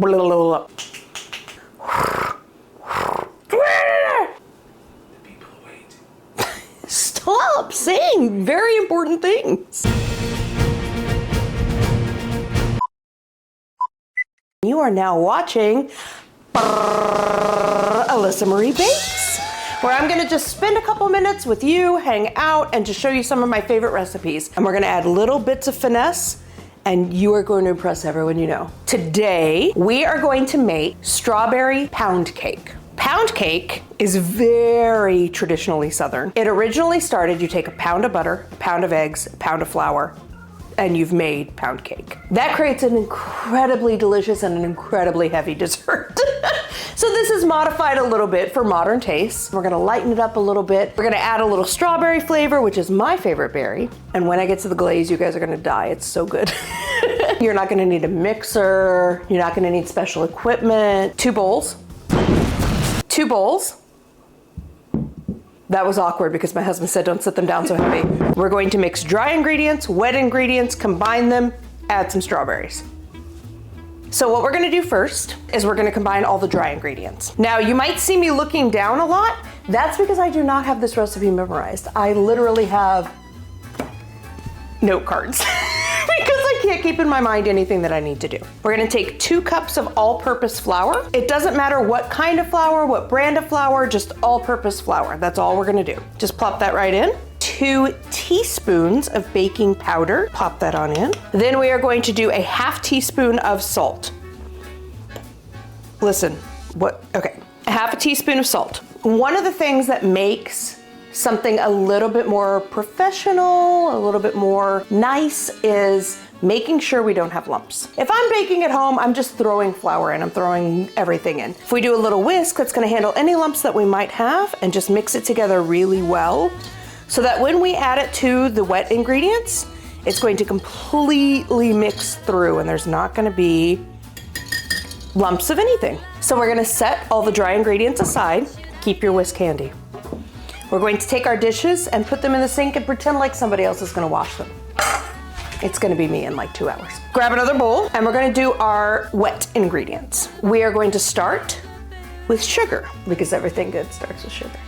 Blah, blah, blah. Stop saying very important things. You are now watching Elisa Marie Bakes, where I'm gonna just spend a couple minutes with you, hang out, and just show you some of my favorite recipes. And we're gonna add little bits of finesse, and you are going to impress everyone you know. Today, we are going to make strawberry pound cake. Pound cake is very traditionally Southern. It originally started, you take a pound of butter, a pound of eggs, a pound of flour, and you've made pound cake. That creates an incredibly delicious and an incredibly heavy dessert. So this is modified a little bit for modern tastes. We're gonna lighten it up a little bit. We're gonna add a little strawberry flavor, which is my favorite berry. And when I get to the glaze, you guys are gonna die. It's so good. You're not gonna need a mixer. You're not gonna need special equipment. 2 bowls. 2 bowls. That was awkward because my husband said don't set them down so heavy. We're going to mix dry ingredients, wet ingredients, combine them, add some strawberries. So what we're gonna do first is we're gonna combine all the dry ingredients. Now you might see me looking down a lot. That's because I do not have this recipe memorized. I literally have note cards because I can't keep in my mind anything that I need to do. We're gonna take 2 cups of all-purpose flour. It doesn't matter what kind of flour, what brand of flour, just all-purpose flour. That's all we're gonna do. Just plop that right in. 2 teaspoons of baking powder. Pop that on in. Then we are going to do a 1/2 teaspoon of salt. Listen, okay. 1/2 teaspoon of salt. One of the things that makes something a little bit more professional, a little bit more nice is making sure we don't have lumps. If I'm baking at home, I'm just throwing flour in, I'm throwing everything in. If we do a little whisk, that's gonna handle any lumps that we might have and just mix it together really well so that when we add it to the wet ingredients, it's going to completely mix through and there's not gonna be lumps of anything. So we're gonna set all the dry ingredients aside. Keep your whisk handy. We're going to take our dishes and put them in the sink and pretend like somebody else is gonna wash them. It's gonna be me in like 2 hours. Grab another bowl and we're gonna do our wet ingredients. We are going to start with sugar because everything good starts with sugar.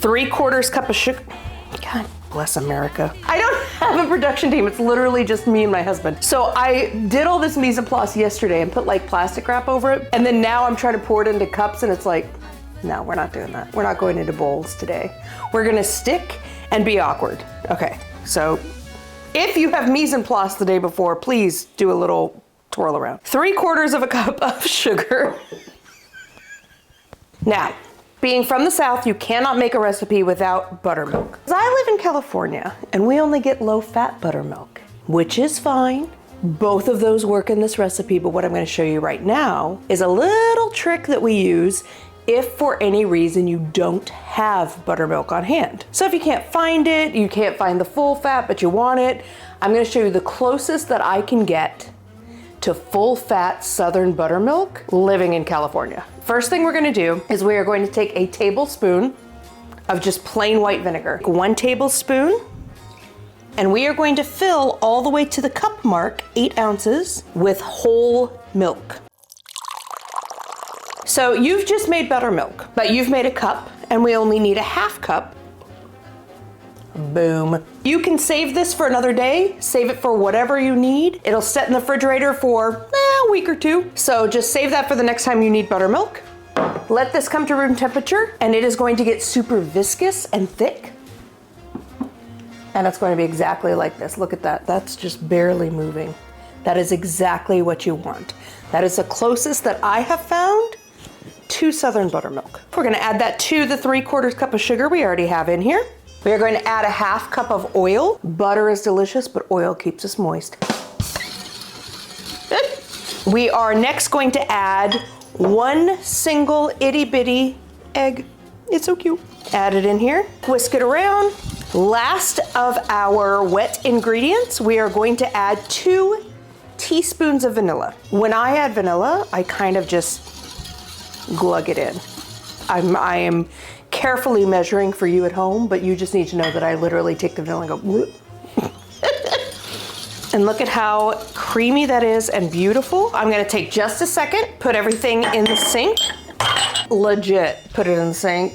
3/4 cup of sugar. God bless America. I don't have a production team. It's literally just me and my husband. So I did all this mise en place yesterday and put like plastic wrap over it. And then now I'm trying to pour it into cups and it's like, no, we're not doing that. We're not going into bowls today. We're gonna stick and be awkward. Okay, so if you have mise en place the day before, please do a little twirl around. 3/4 cup of sugar. Now, being from the South, you cannot make a recipe without buttermilk. I live in California and we only get low-fat buttermilk, which is fine. Both of those work in this recipe, but what I'm gonna show you right now is a little trick that we use if for any reason you don't have buttermilk on hand. So if you can't find it, you can't find the full fat, but you want it, I'm gonna show you the closest that I can get to full fat Southern buttermilk living in California. First thing we're gonna do is we are going to take a tablespoon of just plain white vinegar, 1 tablespoon, and we are going to fill all the way to the cup mark, 8 ounces, with whole milk. So you've just made buttermilk, but you've made a cup and we only need a 1/2 cup. Boom. You can save this for another day, save it for whatever you need. It'll sit in the refrigerator for a week or 2. So just save that for the next time you need buttermilk. Let this come to room temperature and it is going to get super viscous and thick. And it's going to be exactly like this. Look at that, that's just barely moving. That is exactly what you want. That is the closest that I have found to Southern buttermilk. We're gonna add that to the 3/4 cup of sugar we already have in here. We are going to add a 1/2 cup of oil. Butter is delicious, but oil keeps us moist. We are next going to add 1 single itty bitty egg. It's so cute. Add it in here, whisk it around. Last of our wet ingredients, we are going to add 2 teaspoons of vanilla. When I add vanilla, I kind of just glug it in. I am carefully measuring for you at home, but you just need to know that I literally take the vanilla and go, whoop. And look at how creamy that is and beautiful. I'm gonna take just a second, put everything in the sink. Legit, put it in the sink.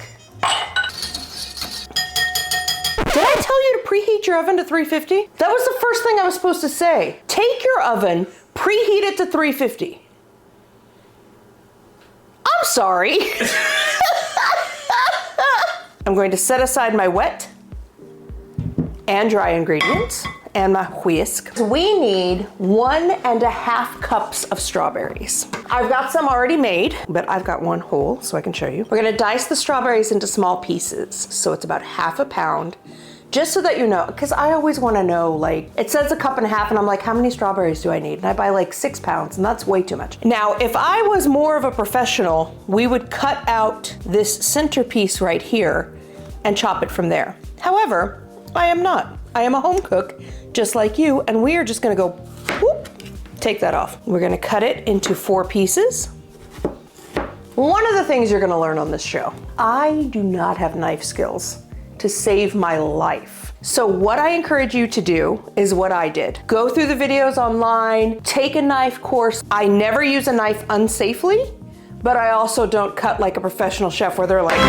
Did I tell you to preheat your oven to 350? That was the first thing I was supposed to say. Take your oven, preheat it to 350. I'm sorry. I'm going to set aside my wet and dry ingredients and my whisk. We need 1.5 cups of strawberries. I've got some already made, but I've got one whole so I can show you. We're gonna dice the strawberries into small pieces. So it's about 1/2 pound, just so that you know, because I always wanna know, like, it says 1.5 cups and I'm like, how many strawberries do I need? And I buy like 6 pounds and that's way too much. Now, if I was more of a professional, we would cut out this centerpiece right here and chop it from there. However, I am not. I am a home cook, just like you, and we are just gonna go, whoop, take that off. We're gonna cut it into 4 pieces. One of the things you're gonna learn on this show, I do not have knife skills to save my life. So what I encourage you to do is what I did. Go through the videos online, take a knife course. I never use a knife unsafely, but I also don't cut like a professional chef where they're like,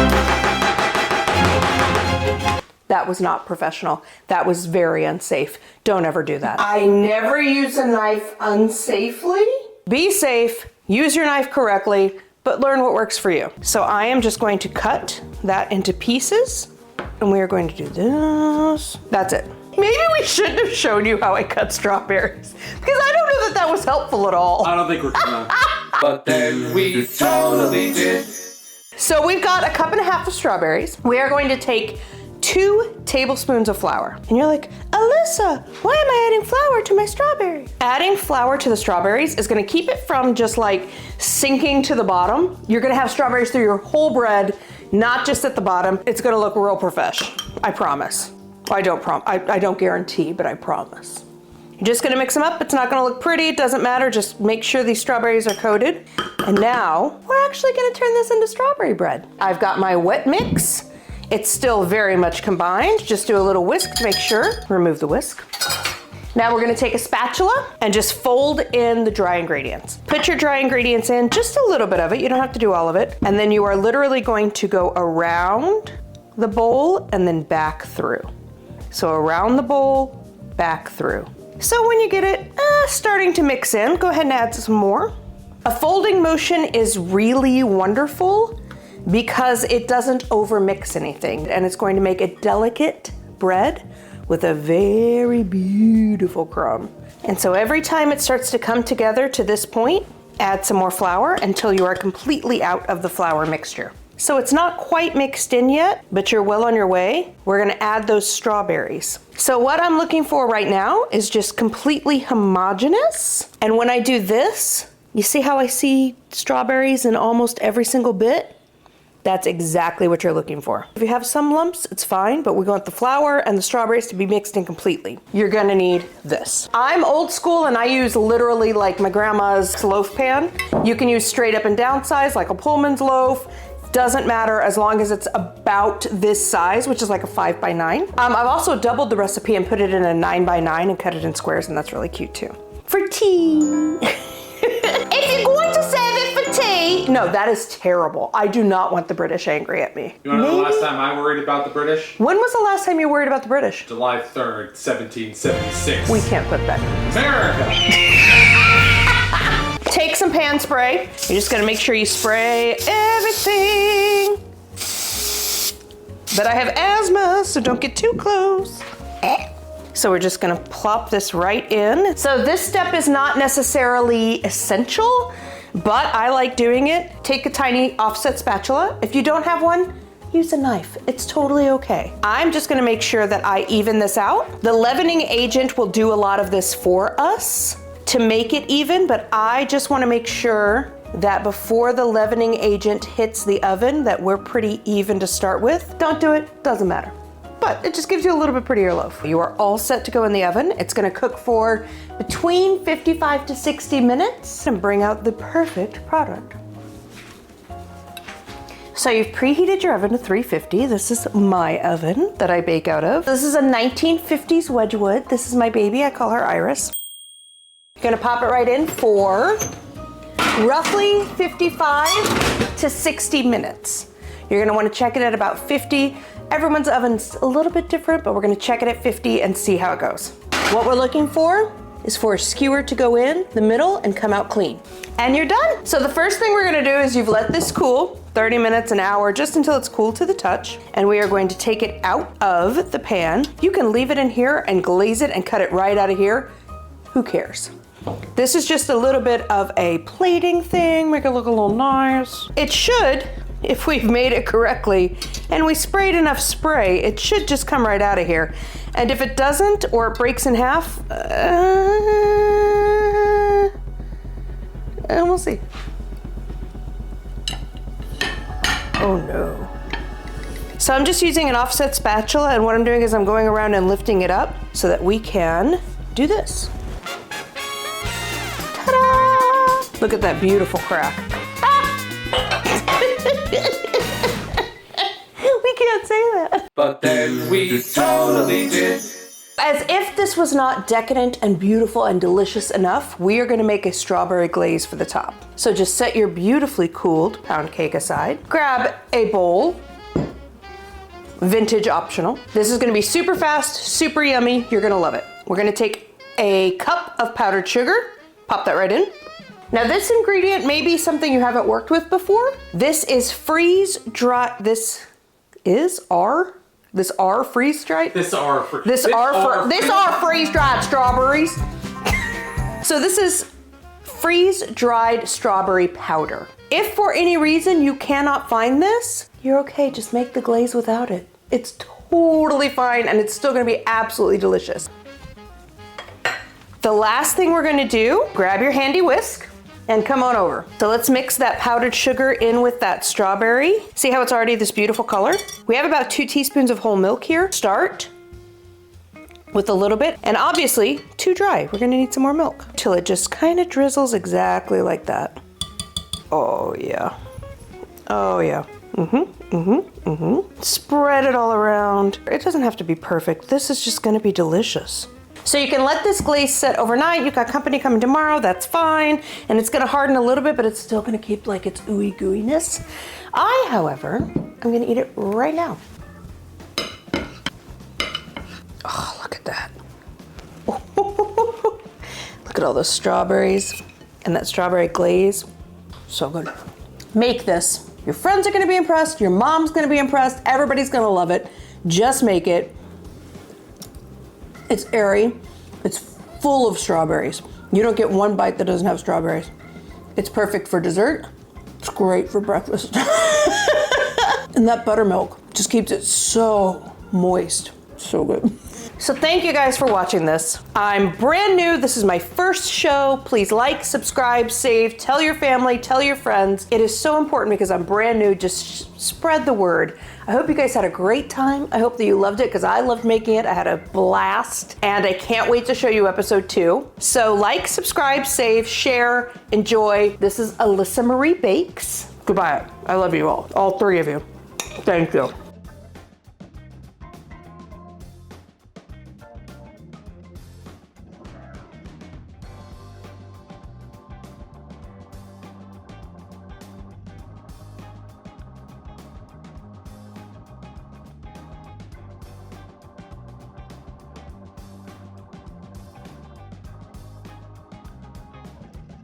that was not professional. That was very unsafe. Don't ever do that. I never use a knife unsafely. Be safe, use your knife correctly, but learn what works for you. So I am just going to cut that into pieces, and we are going to do this. That's it. Maybe we shouldn't have shown you how I cut strawberries, because I don't know that that was helpful at all. I don't think we're gonna. But then we totally did. So we've got 1.5 cups of strawberries. We are going to take 2 tablespoons of flour. And you're like, Alyssa, why am I adding flour to my strawberries? Adding flour to the strawberries is gonna keep it from just like sinking to the bottom. You're gonna have strawberries through your whole bread, not just at the bottom. It's gonna look real profesh, I promise. I don't guarantee, but I promise. You're just gonna mix them up. It's not gonna look pretty, it doesn't matter. Just make sure these strawberries are coated. And now we're actually gonna turn this into strawberry bread. I've got my wet mix. It's still very much combined. Just do a little whisk to make sure. Remove the whisk. Now we're gonna take a spatula and just fold in the dry ingredients. Put your dry ingredients in, just a little bit of it. You don't have to do all of it. And then you are literally going to go around the bowl and then back through. So around the bowl, back through. So when you get it starting to mix in, go ahead and add some more. A folding motion is really wonderful because it doesn't overmix anything, and it's going to make a delicate bread with a very beautiful crumb. And so every time it starts to come together to this point, add some more flour until you are completely out of the flour mixture. So it's not quite mixed in yet, but you're well on your way. We're gonna add those strawberries. So what I'm looking for right now is just completely homogeneous. And when I do this, you see how I see strawberries in almost every single bit? That's exactly what you're looking for. If you have some lumps, it's fine, but we want the flour and the strawberries to be mixed in completely. You're gonna need this. I'm old school and I use literally like my grandma's loaf pan. You can use straight up and down size like a Pullman's loaf. Doesn't matter as long as it's about this size, which is like a 5 by 9. I've also doubled the recipe and put it in a 9 by 9 and cut it in squares, and that's really cute too. For tea. If you're going to save it for tea. No, that is terrible. I do not want the British angry at me. You wanna know the last time I worried about the British? When was the last time you worried about the British? July 3rd, 1776. We can't put that in. America! Take some pan spray. You're just gonna make sure you spray everything. But I have asthma, so don't get too close. So we're just gonna plop this right in. So this step is not necessarily essential, but I like doing it. Take a tiny offset spatula. If you don't have one, use a knife. It's totally okay. I'm just gonna make sure that I even this out. The leavening agent will do a lot of this for us to make it even, but I just wanna make sure that before the leavening agent hits the oven that we're pretty even to start with. Don't do it, doesn't matter. But it just gives you a little bit prettier loaf. You are all set to go in the oven. It's gonna cook for between 55 to 60 minutes and bring out the perfect product. So you've preheated your oven to 350. This is my oven that I bake out of. This is a 1950s Wedgwood. This is my baby, I call her Iris. You're gonna pop it right in for roughly 55 to 60 minutes. You're gonna wanna check it at about 50. Everyone's oven's a little bit different, but we're gonna check it at 50 and see how it goes. What we're looking for is for a skewer to go in the middle and come out clean. And you're done. So the first thing we're gonna do is you've let this cool 30 minutes, an hour, just until it's cool to the touch. And we are going to take it out of the pan. You can leave it in here and glaze it and cut it right out of here. Who cares? This is just a little bit of a plating thing, make it look a little nice. It should, if we've made it correctly and we sprayed enough spray, it should just come right out of here. And if it doesn't, or it breaks in half, and we'll see. Oh no. So I'm just using an offset spatula, and what I'm doing is I'm going around and lifting it up so that we can do this. Ta-da! Look at that beautiful crack. We can't say that. But then we totally did. As if this was not decadent and beautiful and delicious enough, we are gonna make a strawberry glaze for the top. So just set your beautifully cooled pound cake aside. Grab a bowl, vintage optional. This is gonna be super fast, super yummy. You're gonna love it. We're gonna take a cup of powdered sugar, pop that right in. Now this ingredient may be something you haven't worked with before. This is freeze dry, this are freeze-dried strawberries. So this is freeze-dried strawberry powder. If for any reason you cannot find this, you're okay, just make the glaze without it. It's totally fine and it's still gonna be absolutely delicious. The last thing we're gonna do, grab your handy whisk and come on over. So let's mix that powdered sugar in with that strawberry. See how it's already this beautiful color? We have about 2 teaspoons of whole milk here. Start with a little bit, and obviously too dry. We're gonna need some more milk till it just kind of drizzles exactly like that. Oh yeah. Oh yeah. Spread it all around. It doesn't have to be perfect. This is just gonna be delicious. So you can let this glaze set overnight. You've got company coming tomorrow, that's fine. And it's gonna harden a little bit, but it's still gonna keep like its ooey gooeyness. I, however, I'm gonna eat it right now. Oh, look at that. Look at all those strawberries and that strawberry glaze. So good. Make this. Your friends are gonna be impressed, your mom's gonna be impressed, everybody's gonna love it. Just make it. It's airy, it's full of strawberries. You don't get one bite that doesn't have strawberries. It's perfect for dessert. It's great for breakfast. And that buttermilk just keeps it so moist. So good. So thank you guys for watching this. I'm brand new. This is my first show. Please like, subscribe, save, tell your family, tell your friends. It is so important because I'm brand new. Just spread the word. I hope you guys had a great time. I hope that you loved it because I loved making it. I had a blast and I can't wait to show you episode 2. So like, subscribe, save, share, enjoy. This is Elisa Marie Bakes. Goodbye. I love you all 3 of you. Thank you.